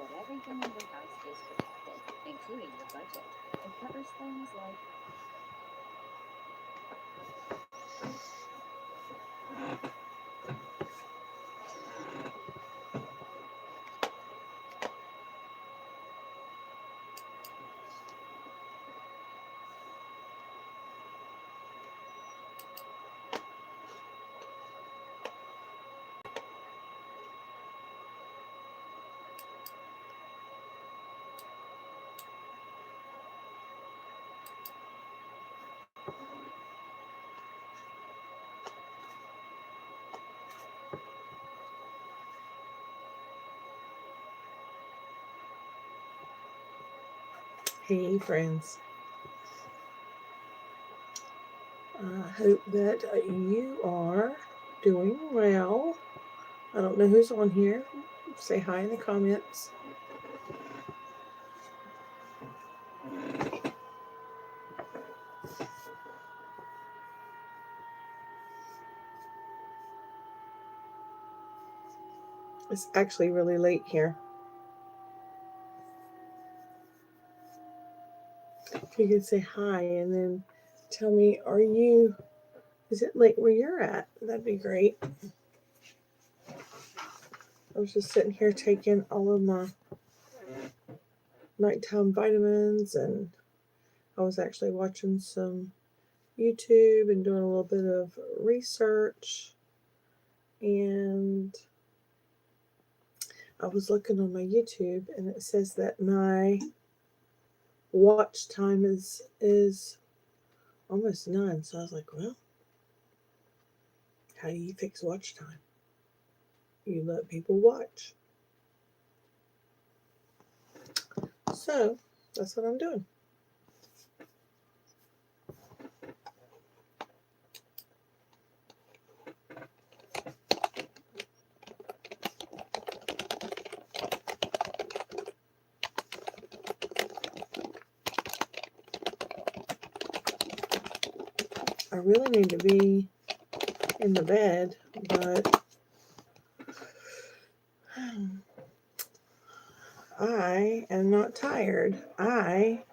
that everything in your house is protected, including your budget. It covers things like Hey, friends. I hope that you are doing well. I don't know who's on here. Say hi in the comments. It's actually really late here. If you could say hi and then tell me, is it late where you're at? That'd be great. I was just sitting here taking all of my nighttime vitamins, and I was actually watching some YouTube and doing a little bit of research. And I was looking on my YouTube, and it says that my watch time is almost none. So I was like, well, how do you fix watch time? You let people watch. So that's what I'm doing. I really need to be in the bed, but I am not tired. I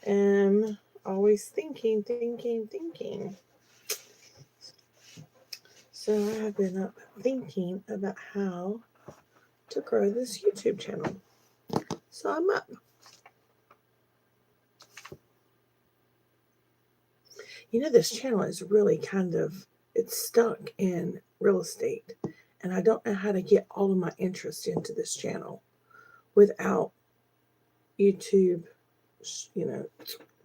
am always thinking. So I have been up thinking about how to grow this YouTube channel. So I'm up. This channel is really it's stuck in real estate. And I don't know how to get all of my interest into this channel without YouTube,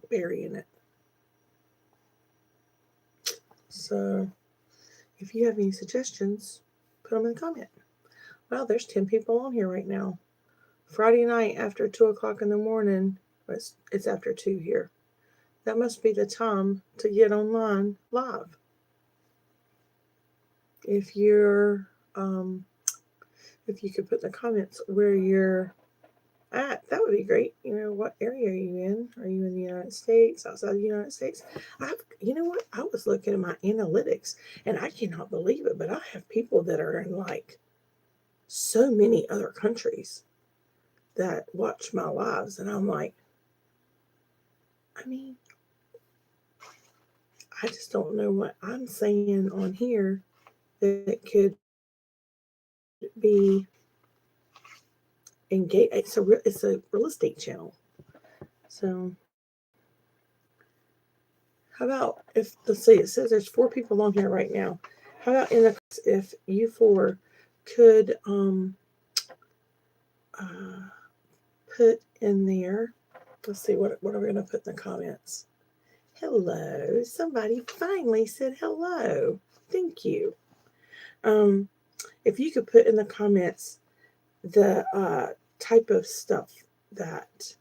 burying it. So if you have any suggestions, put them in the comment. Well, there's 10 people on here right now. Friday night after 2 o'clock in the morning, it's after 2 here. That must be the time to get online live. If you're, if you could put in the comments where you're at, that would be great. What area are you in? Are you in the United States, outside the United States? What? I was looking at my analytics, and I cannot believe it, but I have people that are in like so many other countries that watch my lives, and I'm like, I mean, I just don't know what I'm saying on here that could be engaged. It's a real estate channel. So how about if, let's see, it says there's 4 people on here right now. How about in the if you 4 could put in there, let's see, what are we going to put in the comments? Hello. Somebody finally said hello. Thank you. If you could put in the comments the type of stuff that,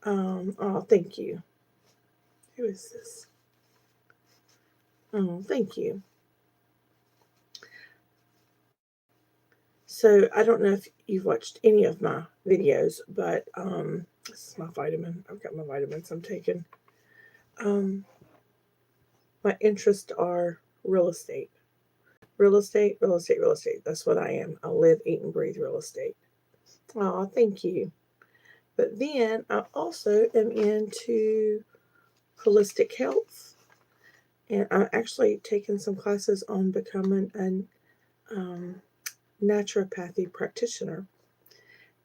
oh, thank you. Who is this? Oh, thank you. So I don't know if you've watched any of my videos, but this is my vitamin. I've got my vitamins I'm taking. Um, my interests are real estate. Real estate. That's what I am. I live, eat, and breathe real estate. Oh, thank you. But then I also am into holistic health, and I'm actually taking some classes on becoming a naturopathy practitioner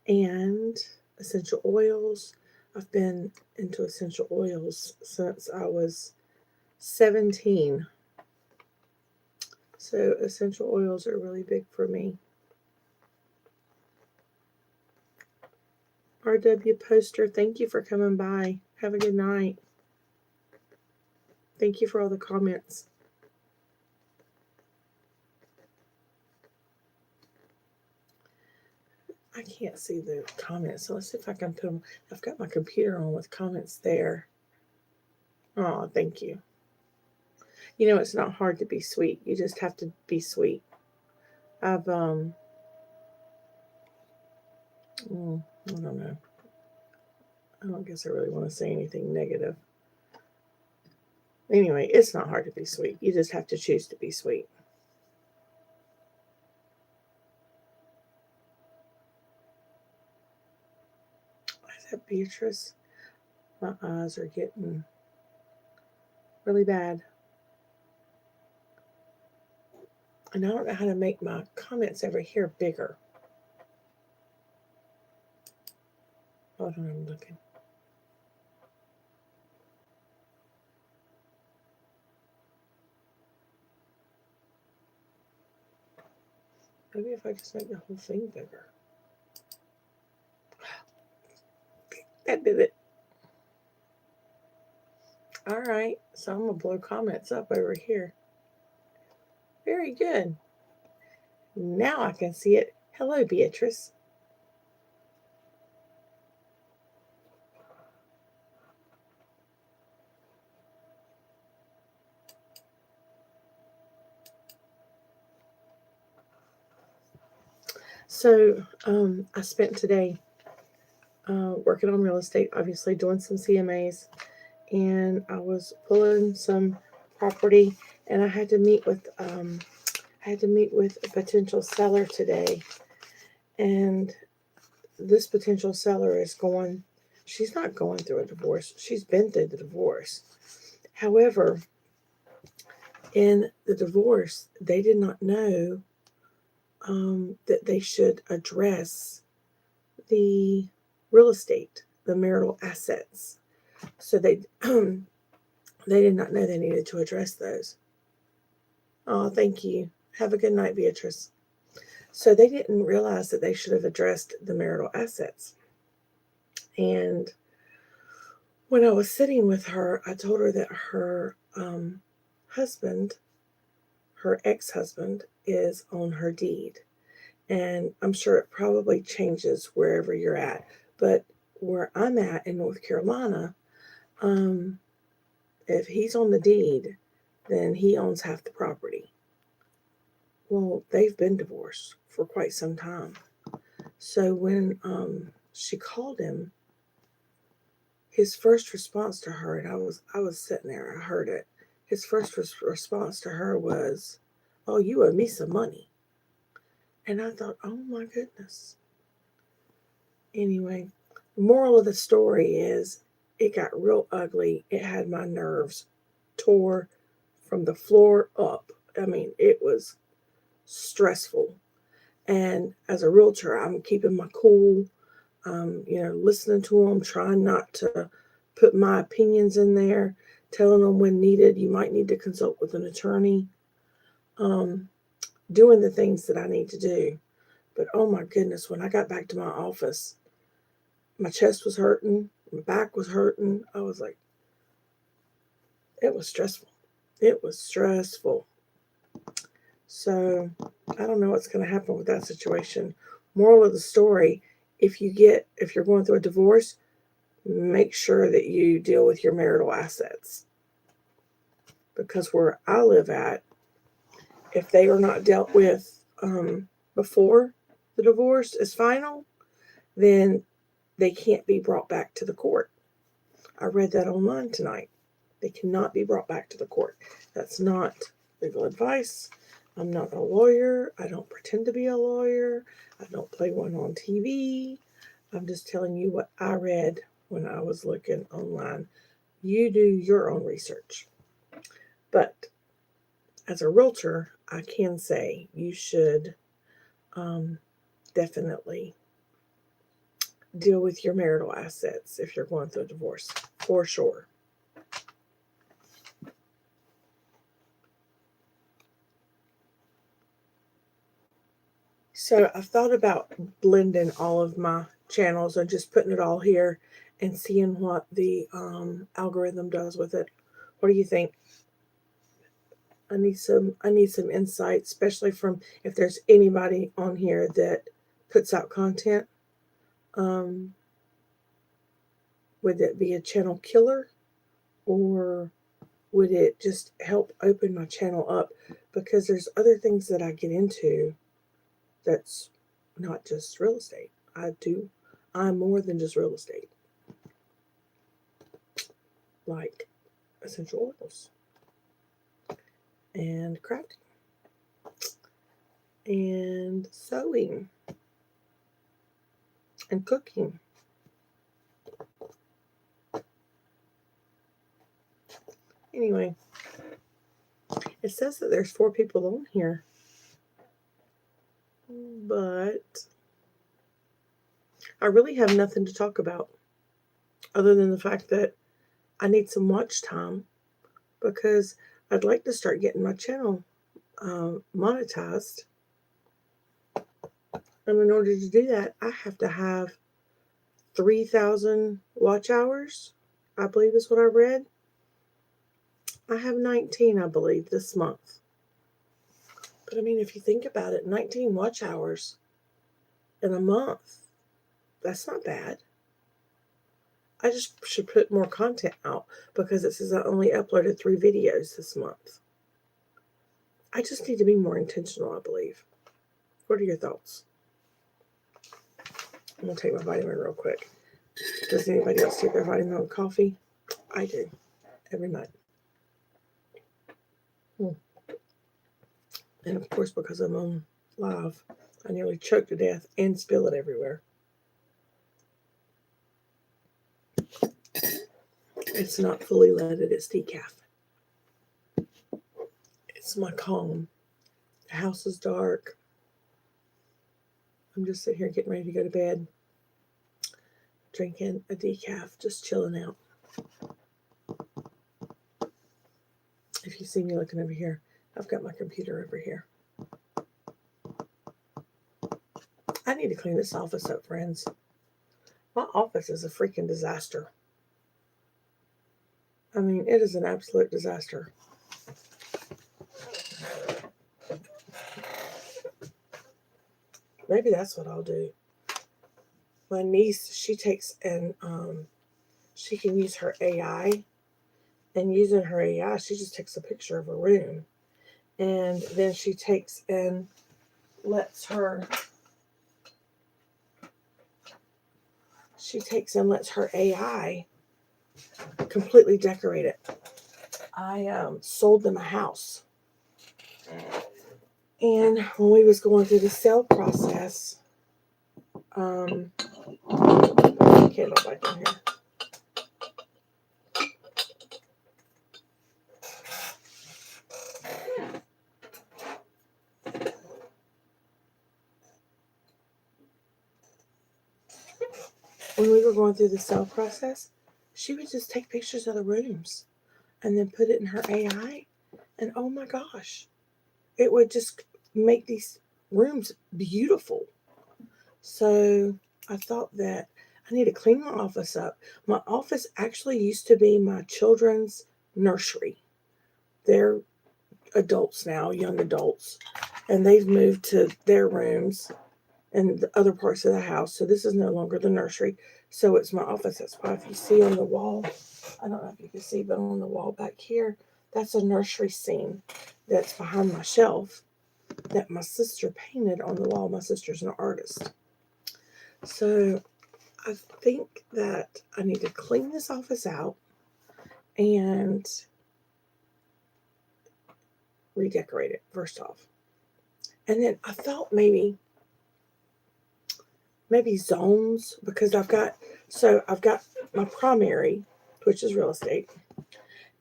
and essential oils. I've been into essential oils since I was 17. So essential oils are really big for me. RW Poster, thank you for coming by. Have a good night. Thank you for all the comments. I can't see the comments, so let's see if I can put them. I've got my computer on with comments there. Oh, thank you. You know, it's not hard to be sweet. You just have to be sweet. I've I don't know. I don't guess I really want to say anything negative. Anyway, it's not hard to be sweet. You just have to choose to be sweet. Is that Beatrice? My eyes are getting really bad. And I don't know how to make my comments over here bigger. Hold on, I'm looking. Maybe if I just make the whole thing bigger. That did it. All right, so I'm going to blow comments up over here. Very good. Now I can see it. Hello, Beatrice. So I spent today working on real estate, obviously doing some CMAs, and I was pulling some property, and I had to meet with a potential seller today, and this potential seller is going. She's not going through a divorce. She's been through the divorce. However, in the divorce, they did not know that they should address the real estate, the marital assets. So they they did not know they needed to address those. Oh, thank you. Have a good night, Beatrice. So they didn't realize that they should have addressed the marital assets. And when I was sitting with her, I told her that her husband, her ex-husband, is on her deed. And I'm sure it probably changes wherever you're at. But where I'm at in North Carolina, if he's on the deed, then he owns half the property. Well, they've been divorced for quite some time. So when she called him, his first response to her, and I was sitting there, I heard it. His first response to her was, "Oh, you owe me some money." And I thought, "Oh my goodness." Anyway, the moral of the story is it got real ugly. It had my nerves tore from the floor up. I mean, it was stressful. And as a realtor, I'm keeping my cool, listening to them, trying not to put my opinions in there, telling them when needed, you might need to consult with an attorney, doing the things that I need to do. But oh my goodness, when I got back to my office, my chest was hurting, my back was hurting. I was like, it was stressful. It was stressful. So I don't know what's going to happen with that situation. Moral of the story, if you're going through a divorce, make sure that you deal with your marital assets. Because where I live at, if they are not dealt with before the divorce is final, then they can't be brought back to the court. I read that online tonight. They cannot be brought back to the court. That's not legal advice. I'm not a lawyer. I don't pretend to be a lawyer. I don't play one on TV. I'm just telling you what I read when I was looking online. You do your own research. But as a realtor, I can say you should definitely deal with your marital assets if you're going through a divorce, for sure. So I've thought about blending all of my channels and just putting it all here and seeing what the algorithm does with it. What do you think? I need some insight, especially from if there's anybody on here that puts out content. Um, would it be a channel killer, or would it just help open my channel up? Because there's other things that I get into that's not just real estate. I'm more than just real estate, like essential oils and crafting and sewing and cooking. Anyway, it says that there's 4 people on here, but I really have nothing to talk about other than the fact that I need some watch time because I'd like to start getting my channel monetized. And in order to do that, I have to have 3,000 watch hours, I believe is what I read. I have 19, I believe, this month. But I mean, if you think about it, 19 watch hours in a month, that's not bad. I just should put more content out because it says I only uploaded 3 videos this month. I just need to be more intentional, I believe. What are your thoughts? I'm going to take my vitamin real quick. Does anybody else take their vitamin with coffee? I do, every night. And of course, because I'm on live, I nearly choked to death and spill it everywhere. It's not fully leaded, it's decaf. It's my calm. The house is dark. I'm just sitting here getting ready to go to bed, drinking a decaf, just chilling out. If you see me looking over here, I've got my computer over here. I need to clean this office up, friends. My office is a freaking disaster. I mean, it is an absolute disaster. Maybe that's what I'll do. My niece, she takes and she can use her AI. And using her AI, she just takes a picture of a room. And then she takes and lets her AI completely decorate it. I sold them a house. And when we was going through the sale process, candle back in here. When we were going through the sale process, she would just take pictures of the rooms and then put it in her AI. And oh my gosh, it would just make these rooms beautiful. So I thought that I need to clean my office up. My office actually used to be my children's nursery. They're adults now, young adults, and they've moved to their rooms and the other parts of the house. So this is no longer the nursery. So it's my office. That's why if you see on the wall, I don't know if you can see, but on the wall back here, that's a nursery scene that's behind my shelf that my sister painted on the wall. My sister's an artist. So I think that I need to clean this office out and redecorate it first off. And then I thought maybe maybe zones, because I've got my primary, which is real estate,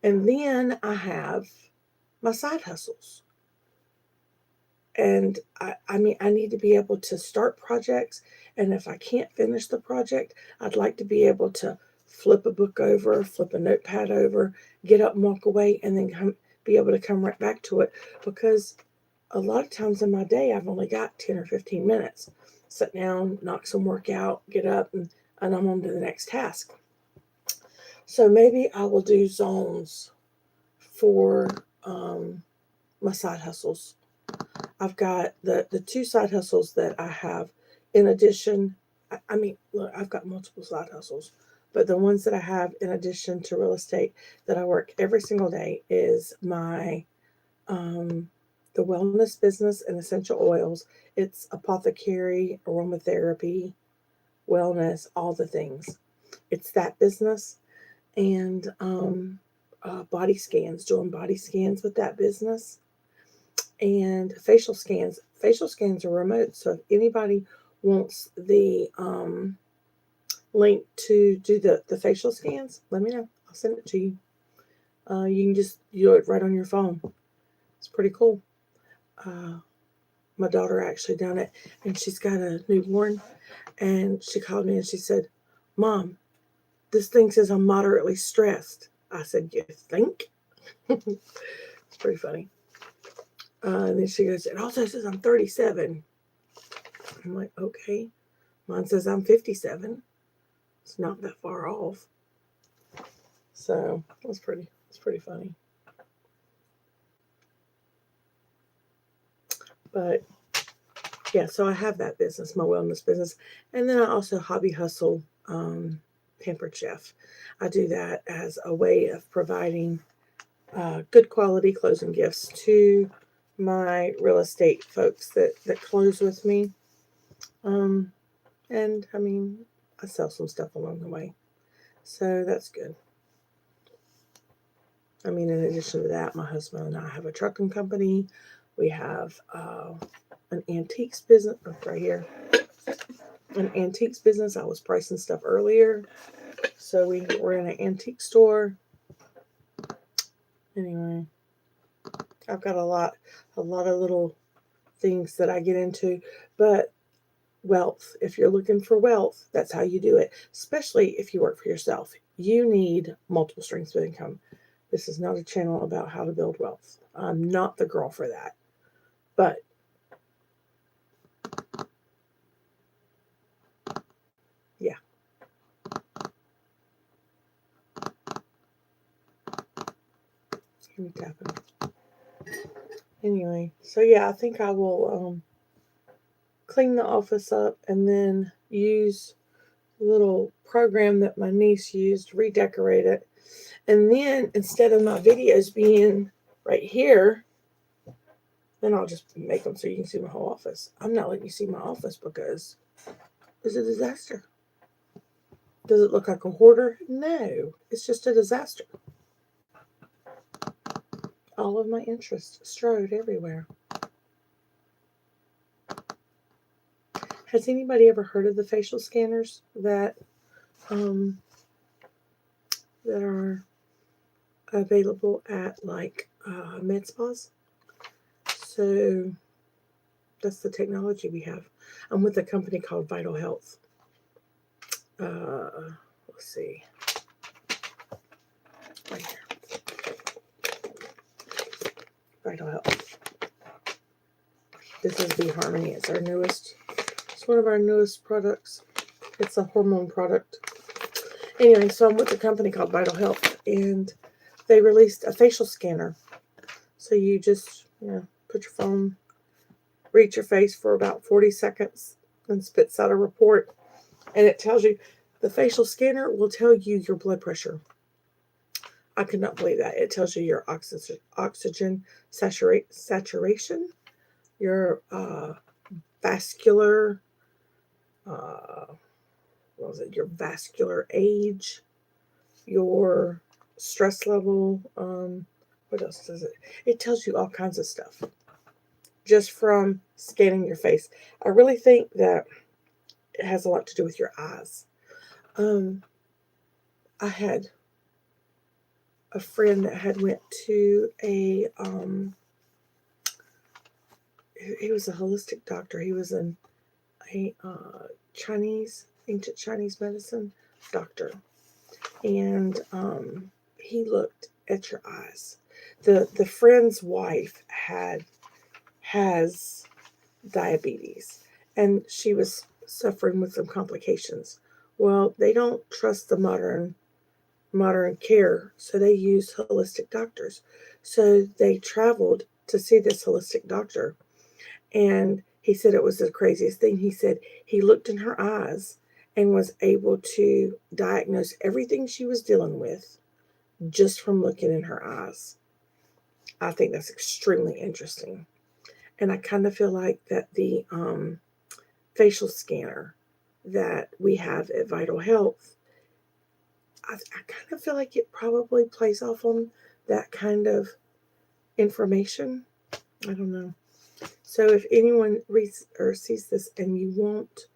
and then I have my side hustles. And I mean, I need to be able to start projects. And if I can't finish the project, I'd like to be able to flip a book over, flip a notepad over, get up and walk away, and then be able to come right back to it. Because a lot of times in my day, I've only got 10 or 15 minutes. Sit down, knock some work out, get up, and I'm on to the next task. So maybe I will do zones for my side hustles. I've got the two side hustles that I have. In addition, I mean, look, I've got multiple side hustles, but the ones that I have in addition to real estate that I work every single day is my the wellness business and essential oils. It's apothecary, aromatherapy, wellness, all the things. It's that business, and body scans, doing body scans with that business, and facial scans. Facial scans are remote, so if anybody wants the link to do the facial scans, let me know. I'll send it to you. You can just do it right on your phone. It's pretty cool. My daughter actually done it, and she's got a newborn, and she called me and she said, "Mom, this thing says I'm moderately stressed." I said, "You think?" It's pretty funny. And then she goes, "It also says I'm 37." I'm like, "Okay." Mine says I'm 57. It's not that far off. So it's pretty funny. But yeah, so I have that business, my wellness business, and then I also hobby hustle Pampered Chef. I do that as a way of providing good quality closing gifts to my real estate folks that close with me. And I mean, I sell some stuff along the way, so that's good. I mean, in addition to that, my husband and I have a trucking company. We have an antiques business right here. An antiques business. I was pricing stuff earlier, so we're in an antique store. Anyway, I've got a lot of little things that I get into, but wealth. If you're looking for wealth, that's how you do it. Especially if you work for yourself, you need multiple streams of income. This is not a channel about how to build wealth. I'm not the girl for that. But yeah. Give me tapping. Anyway, so yeah, I think I will clean the office up and then use a little program that my niece used, redecorate it. And then instead of my videos being right here, then I'll just make them so you can see my whole office. I'm not letting you see my office because it's a disaster. Does it look like a hoarder? No, it's just a disaster. All of my interests strode everywhere. Has anybody ever heard of the facial scanners that that are available at like med spas? So that's the technology we have. I'm with a company called Vital Health. Let's see. Right here. Vital Health. This is B Harmony. It's our newest. It's one of our newest products. It's a hormone product. Anyway, so I'm with a company called Vital Health, and they released a facial scanner. So you just put your phone, reach your face for about 40 seconds, and spits out a report. And it tells you, the facial scanner will tell you your blood pressure. I could not believe that. It tells you your oxygen saturation, your vascular, your vascular age, your stress level. What else does it? It tells you all kinds of stuff just from scanning your face. I really think that it has a lot to do with your eyes. I had a friend that had went to he was a holistic doctor. He was a ancient Chinese medicine doctor, and he looked at your eyes. The friend's wife has diabetes, and she was suffering with some complications. Well, they don't trust the modern care, so they use holistic doctors. So they traveled to see this holistic doctor, and he said it was the craziest thing. He said he looked in her eyes and was able to diagnose everything she was dealing with just from looking in her eyes. I think that's extremely interesting. And I kind of feel like that the facial scanner that we have at Vital Health, I kind of feel like it probably plays off on that kind of information. I don't know. So if anyone reads or sees this and you want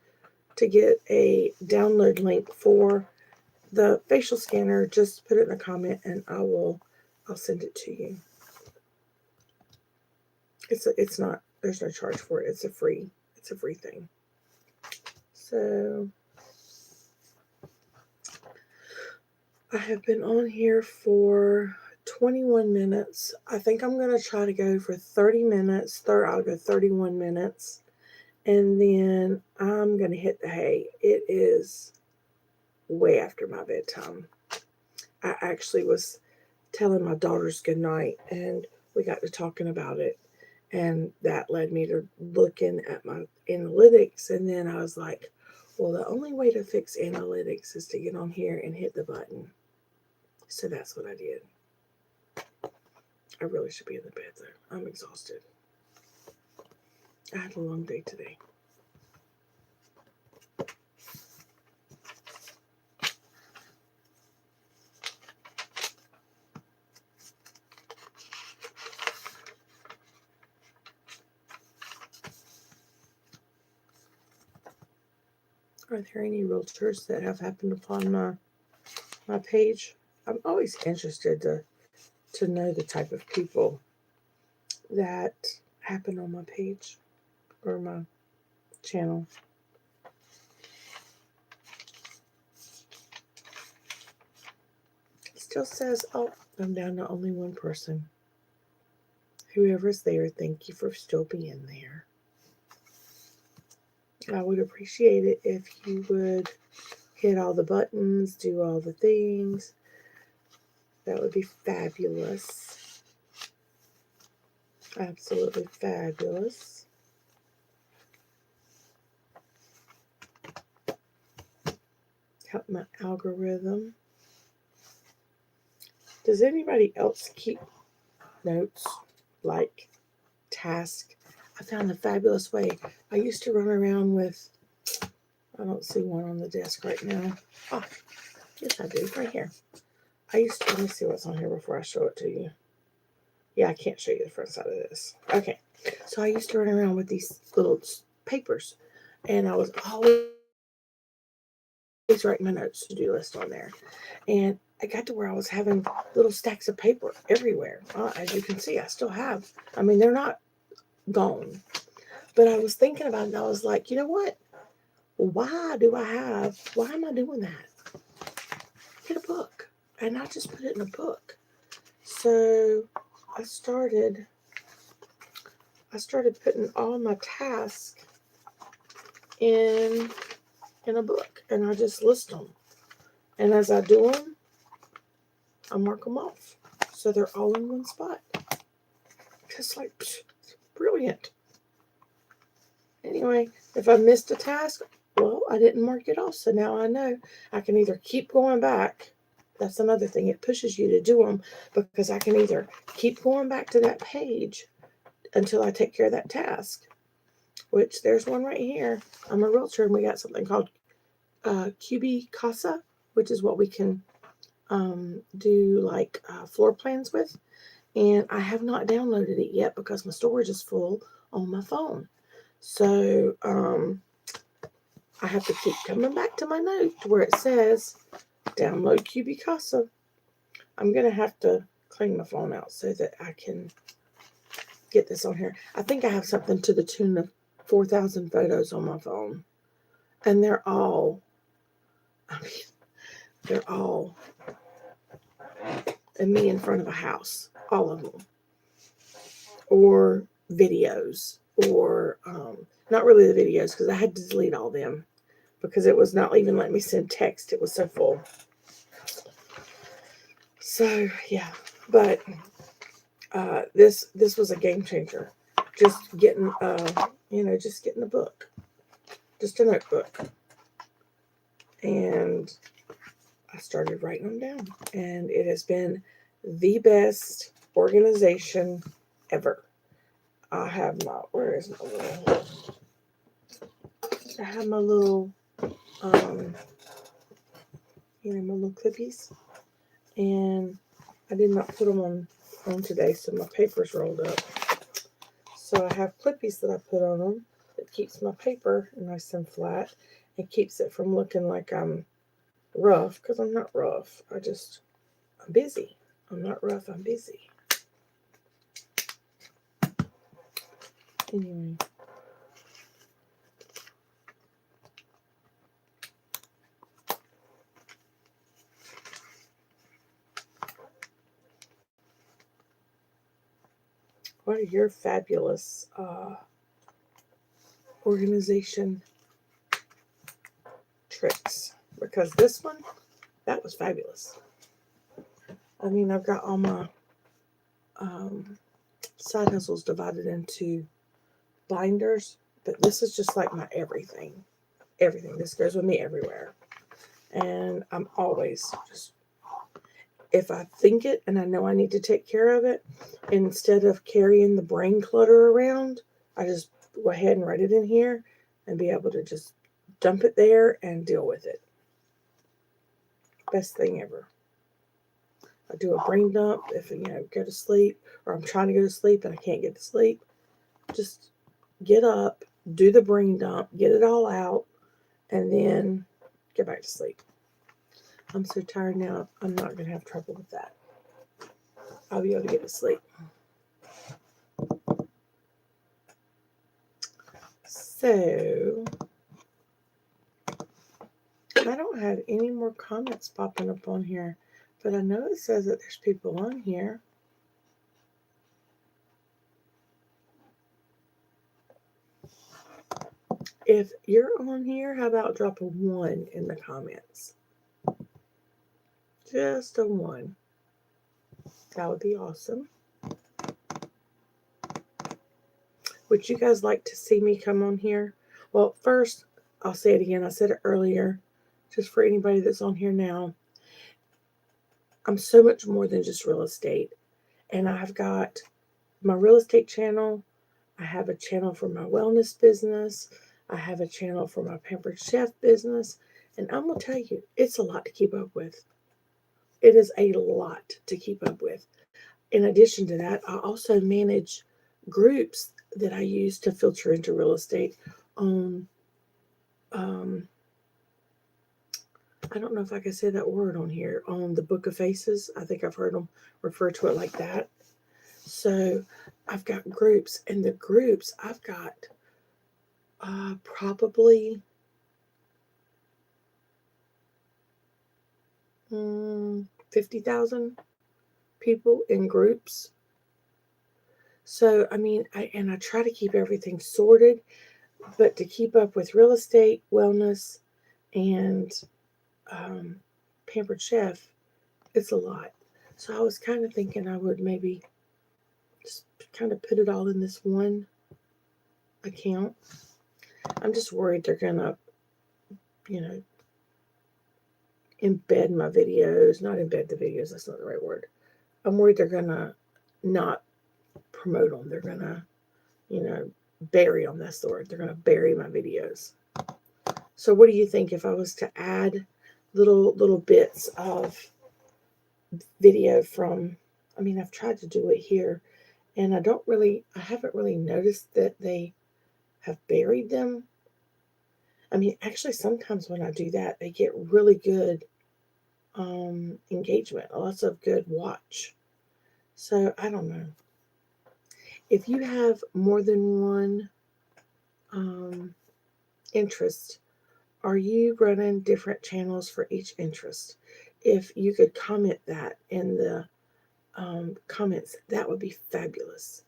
to get a download link for the facial scanner, just put it in a comment and I'll send it to you. It's not, there's no charge for it. It's a free thing. So I have been on here for 21 minutes. I think I'm going to try to go for 30 minutes. I'll go 31 minutes. And then I'm going to hit the hay. It is way after my bedtime. I actually was telling my daughters good night, and we got to talking about it. And that led me to looking at my analytics. And then I was like, well, the only way to fix analytics is to get on here and hit the button. So that's what I did. I really should be in the bed though. I'm exhausted. I had a long day today. Are there any realtors that have happened upon my page? I'm always interested to know the type of people that happen on my page or my channel. It still says, oh, I'm down to only one person. Whoever's there, thank you for still being there. I would appreciate it if you would hit all the buttons, do all the things. That would be fabulous. Absolutely fabulous. Help my algorithm. Does anybody else keep notes like task? I found a fabulous way. I used to run around with, I don't see one on the desk right now. Oh, yes I do, right here. Let me see what's on here before I show it to you. Yeah, I can't show you the front side of this. Okay, so I used to run around with these little papers, and I was always writing my notes to-do list on there. And I got to where I was having little stacks of paper everywhere. As you can see, I still have. I mean, they're not gone. But I was thinking about it, and I was like, you know what? Why am I doing that? Get a book. And I just put it in a book. So I started putting all my tasks in a book, and I just list them. And as I do them, I mark them off. So they're all in one spot. Just like, brilliant. Anyway, if I missed a task, well, I didn't mark it off. So now I know I can either keep going back. That's another thing. It pushes you to do them because I can either keep going back to that page until I take care of that task, which there's one right here. I'm a realtor, and we got something called QB Casa, which is what we can do like floor plans with. And I have not downloaded it yet because my storage is full on my phone. So I have to keep coming back to my note where it says download QBCasa. I'm going to have to clean my phone out so that I can get this on here. I think I have something to the tune of 4,000 photos on my phone. And they're all me in front of a house. All of them. Or videos. Or, not really the videos because I had to delete all them. Because it was not even letting me send text. It was so full. So, yeah. But this was a game changer. Just getting, just getting a book. Just a notebook. And I started writing them down. And it has been the best organization ever. I have my, where is my little, I have my little, my little clippies. And I did not put them on today, so my paper's rolled up. So I have clippies that I put on them that keeps my paper nice and flat. It keeps it from looking like I'm rough, because I'm not rough. I'm busy. I'm not rough, I'm busy. Anyway. What are your fabulous organization tricks? Because this one, that was fabulous. I mean, I've got all my side hustles divided into binders, but this is just like my everything. Everything. This goes with me everywhere. And I'm always just, if I think it and I know I need to take care of it, instead of carrying the brain clutter around, I just go ahead and write it in here and be able to just dump it there and deal with it. Best thing ever. I do a brain dump if, go to sleep, or I'm trying to go to sleep and I can't get to sleep. Just get up, do the brain dump, get it all out, and then get back to sleep. I'm so tired now, I'm not going to have trouble with that. I'll be able to get to sleep. So, I don't have any more comments popping up on here, but I know it says that there's people on here. If you're on here, how about drop a 1 in the comments? Just a 1. That would be awesome. Would you guys like to see me come on here? Well, first, I'll say it again. I said it earlier, just for anybody that's on here now. I'm so much more than just real estate. And I've got my real estate channel. I have a channel for my wellness business. I have a channel for my Pampered Chef business. And I'm going to tell you, it's a lot to keep up with. It is a lot to keep up with. In addition to that, I also manage groups that I use to filter into real estate on, I don't know if I can say that word on here, on the Book of Faces. I think I've heard them refer to it like that. So I've got groups, and the groups I've got probably 50,000 people in groups. So, I mean, I try to keep everything sorted, but to keep up with real estate, wellness, and Pampered Chef, it's a lot. So I was kind of thinking I would maybe just kind of put it all in this one account. I'm just worried they're going to, embed my videos. Not embed the videos, that's not the right word. I'm worried they're going to not promote them. They're going to, bury them. That's the word. They're going to bury my videos. So what do you think if I was to add little bits of video from, I've tried to do it here, and I haven't really noticed that they have buried them. I mean, actually, sometimes when I do that, they get really good engagement, lots of good watch. So I don't know. If you have more than one um, interest, are you running different channels for each interest? If you could comment that in the comments, that would be fabulous.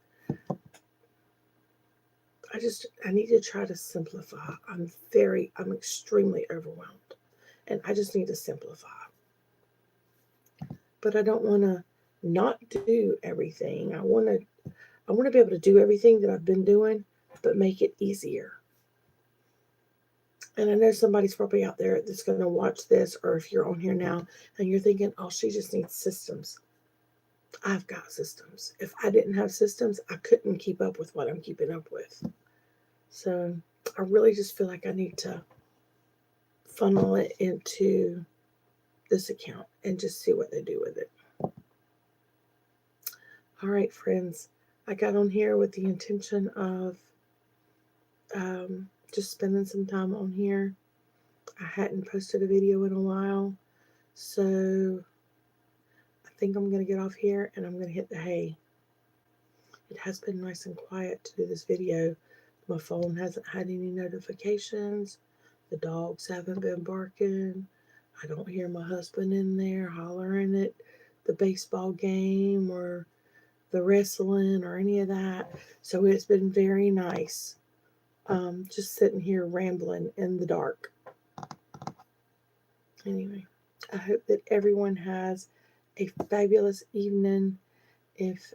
I need to try to simplify. I'm extremely overwhelmed, and I just need to simplify. But I don't want to not do everything. I want to be able to do everything that I've been doing, but make it easier. And I know somebody's probably out there that's going to watch this, or if you're on here now and you're thinking, oh, she just needs systems. I've got systems. If I didn't have systems, I couldn't keep up with what I'm keeping up with. So I really just feel like I need to funnel it into this account and just see what they do with it. All right, friends. I got on here with the intention of just spending some time on here. I hadn't posted a video in a while, so I think I'm going to get off here and I'm going to hit the hay. It has been nice and quiet to do this video. My phone hasn't had any notifications. The dogs haven't been barking. I don't hear my husband in there hollering at the baseball game or the wrestling or any of that. So it's been very nice just sitting here rambling in the dark. Anyway, I hope that everyone has a fabulous evening. If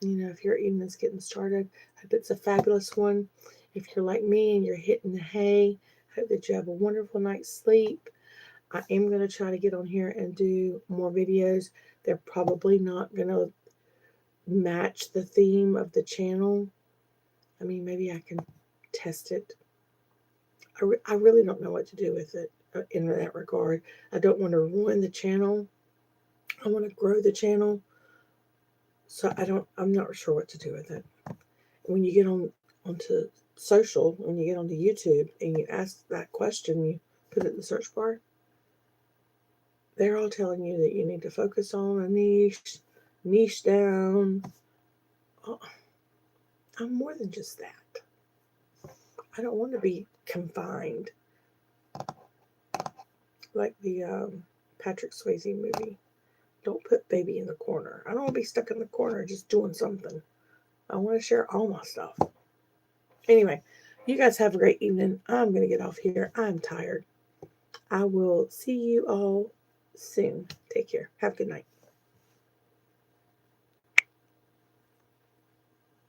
if your evening's getting started, I hope it's a fabulous one. If you're like me and you're hitting the hay, I hope that you have a wonderful night's sleep. I am going to try to get on here and do more videos. They're probably not going to match the theme of the channel. I mean, maybe I can test it. I really don't know what to do with it in that regard. I don't want to ruin the channel. I want to grow the channel. So I'm not sure what to do with it. When you get onto social, when you get onto YouTube and you ask that question, you put it in the search bar, they're all telling you that you need to focus on a niche down. Oh, I'm more than just that. I don't want to be confined like the Patrick Swayze movie. Don't put baby in the corner. I don't want to be stuck in the corner just doing something. I want to share all my stuff. Anyway, you guys have a great evening. I'm going to get off here. I'm tired. I will see you all soon. Take care. Have a good night.